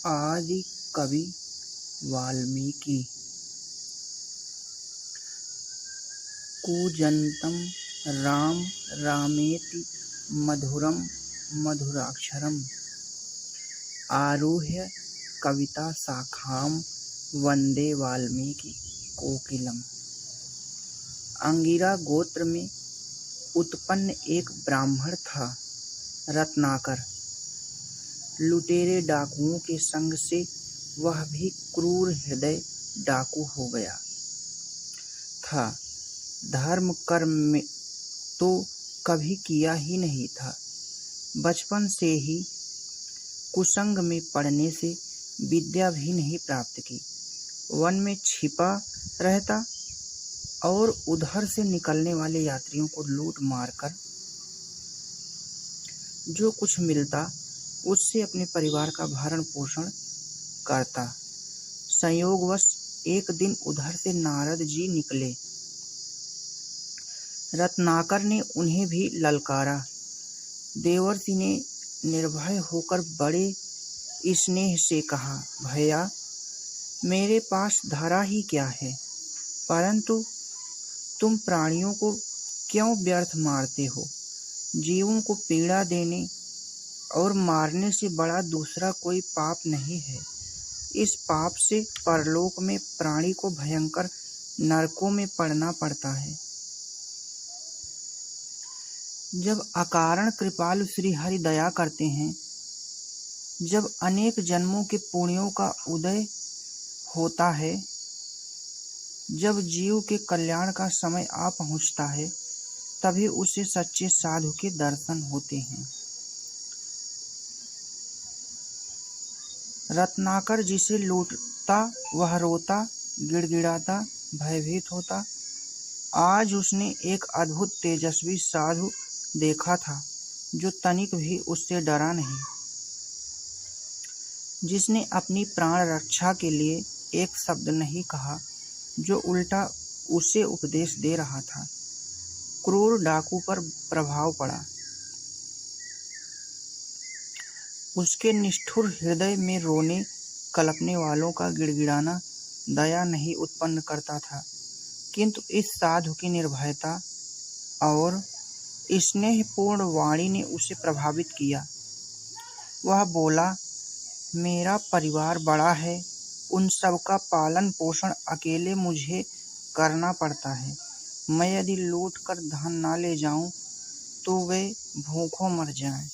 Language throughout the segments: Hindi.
आदि कवि वाल्मीकि। कूजन्तं राम रामेति मधुरं मधुराक्षरम् आरुह्य कविता शाखां वन्दे वाल्मीकि कोकिलम्। अंगिरा गोत्र में उत्पन्न एक ब्राह्मण था, रत्नाकर। लुटेरे डाकुओं के संग से वह भी क्रूर हृदय डाकू हो गया था। धर्म कर्म में तो कभी किया ही नहीं था। बचपन से ही कुसंग में पड़ने से विद्या भी नहीं प्राप्त की। वन में छिपा रहता और उधर से निकलने वाले यात्रियों को लूट मारकर जो कुछ मिलता उससे अपने परिवार का भरण पोषण करता। संयोगवश एक दिन उधर से नारद जी निकले। रत्नाकर ने उन्हें भी ललकारा। देवर्षि ने निर्भय होकर बड़े स्नेह से कहा, भैया, मेरे पास धरा ही क्या है, परंतु तुम प्राणियों को क्यों व्यर्थ मारते हो? जीवों को पीड़ा देने और मारने से बड़ा दूसरा कोई पाप नहीं है। इस पाप से परलोक में प्राणी को भयंकर नरकों में पड़ना पड़ता है। जब अकारण कृपालु श्री हरि दया करते हैं, जब अनेक जन्मों के पुण्यों का उदय होता है, जब जीव के कल्याण का समय आ पहुंचता है, तभी उसे सच्चे साधु के दर्शन होते हैं। रत्नाकर जिसे लूटता वह रोता, गिड़गिड़ाता, भयभीत होता। आज उसने एक अद्भुत तेजस्वी साधु देखा था जो तनिक भी उससे डरा नहीं, जिसने अपनी प्राण रक्षा के लिए एक शब्द नहीं कहा, जो उल्टा उसे उपदेश दे रहा था। क्रूर डाकू पर प्रभाव पड़ा। उसके निष्ठुर हृदय में रोने कलपने वालों का गिड़गिड़ाना दया नहीं उत्पन्न करता था, किंतु इस साधु की निर्भयता और स्नेहपूर्ण वाणी ने उसे प्रभावित किया। वह बोला, मेरा परिवार बड़ा है, उन सब का पालन पोषण अकेले मुझे करना पड़ता है। मैं यदि लूट कर धन ना ले जाऊं तो वे भूखों मर जाएं।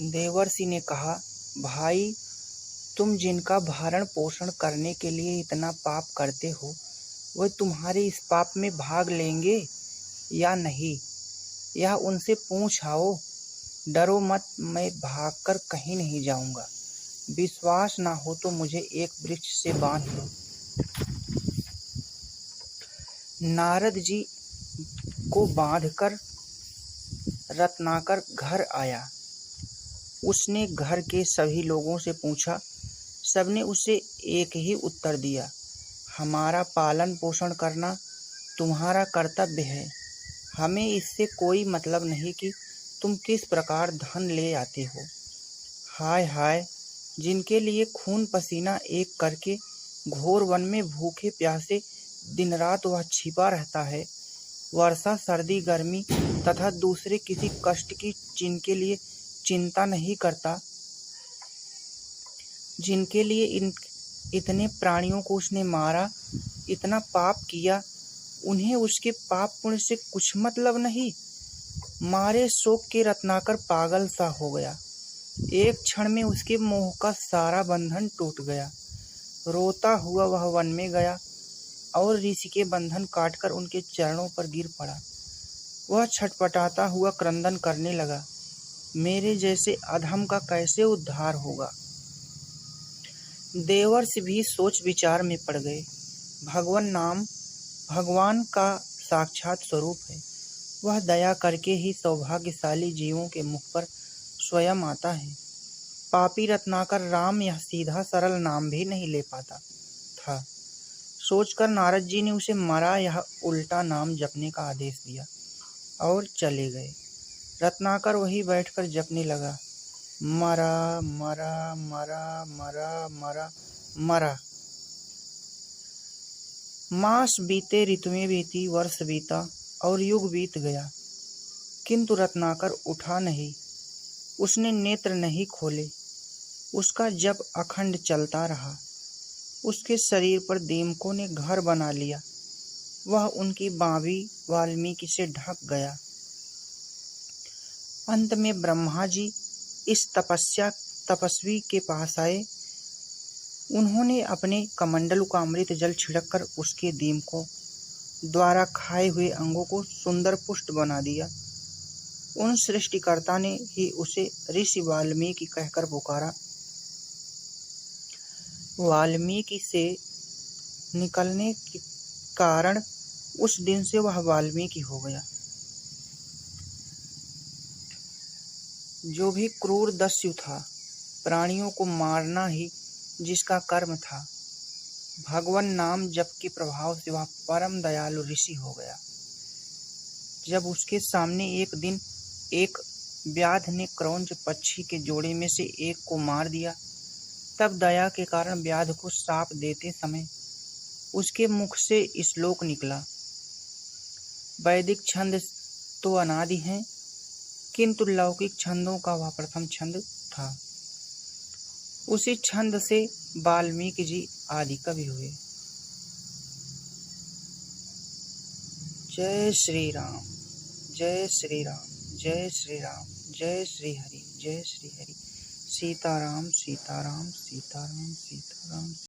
देवर्षि ने कहा, भाई, तुम जिनका भरण पोषण करने के लिए इतना पाप करते हो, वे तुम्हारे इस पाप में भाग लेंगे या नहीं, यह उनसे पूछ आओ। डरो मत, मैं भागकर कहीं नहीं जाऊंगा। विश्वास ना हो तो मुझे एक वृक्ष से बांध लो। नारद जी को बांधकर रत्नाकर घर आया। उसने घर के सभी लोगों से पूछा। सबने उसे एक ही उत्तर दिया, हमारा पालन पोषण करना तुम्हारा कर्तव्य है। हमें इससे कोई मतलब नहीं कि तुम किस प्रकार धन ले आते हो। हाय हाय, जिनके लिए खून पसीना एक करके घोर वन में भूखे प्यासे दिन रात वह छिपा रहता है, वर्षा सर्दी गर्मी तथा दूसरे किसी कष्ट की जिनके लिए चिंता नहीं करता, जिनके लिए इतने प्राणियों को उसने मारा, इतना पाप किया, उन्हें उसके पाप पुण्य से कुछ मतलब नहीं। मारे शोक के रत्नाकर पागल सा हो गया। एक क्षण में उसके मोह का सारा बंधन टूट गया। रोता हुआ वह वन में गया और ऋषि के बंधन काटकर उनके चरणों पर गिर पड़ा। वह छटपटाता हुआ क्रंदन करने लगा, मेरे जैसे अधम का कैसे उद्धार होगा। देवर्षि भी सोच विचार में पड़ गए। भगवान नाम भगवान का साक्षात स्वरूप है। वह दया करके ही सौभाग्यशाली जीवों के मुख पर स्वयं आता है। पापी रत्नाकर राम यह सीधा सरल नाम भी नहीं ले पाता था। सोचकर नारद जी ने उसे मरा यह उल्टा नाम जपने का आदेश दिया और चले गए। रत्नाकर वहीं बैठकर जपने लगा, मरा मरा मरा मरा मरा मरा। मास बीते, ऋतुएं बीती, वर्ष बीता और युग बीत गया, किंतु रत्नाकर उठा नहीं, उसने नेत्र नहीं खोले। उसका जप अखंड चलता रहा। उसके शरीर पर दीमकों ने घर बना लिया। वह उनकी बावी वाल्मीकि से ढक गया। अंत में ब्रह्मा जी इस तपस्वी के पास आए। उन्होंने अपने कमंडलू का अमृत जल छिड़ककर उसके दीमकों द्वारा खाए हुए अंगों को सुंदर पुष्ट बना दिया। उन सृष्टिकर्ता ने ही उसे ऋषि वाल्मीकि कहकर पुकारा। वाल्मीकि से निकलने के कारण उस दिन से वह वाल्मीकि हो गया। जो भी क्रूर दस्यु था, प्राणियों को मारना ही जिसका कर्म था, भगवान नाम जप के प्रभाव से वह परम दयालु ऋषि हो गया। जब उसके सामने एक दिन एक व्याध ने क्रौंच पक्षी के जोड़े में से एक को मार दिया, तब दया के कारण व्याध को श्राप देते समय उसके मुख से श्लोक निकला, वैदिक छंद तो अनादि हैं, किंतु लौकिक छंदों का वह प्रथम छंद था। उसी छंद से वाल्मीकि जी आदि कवि हुए। जय श्री राम, जय श्री राम, जय श्री राम, जय श्री हरि, जय श्री हरि। सीताराम सीताराम सीताराम सीताराम।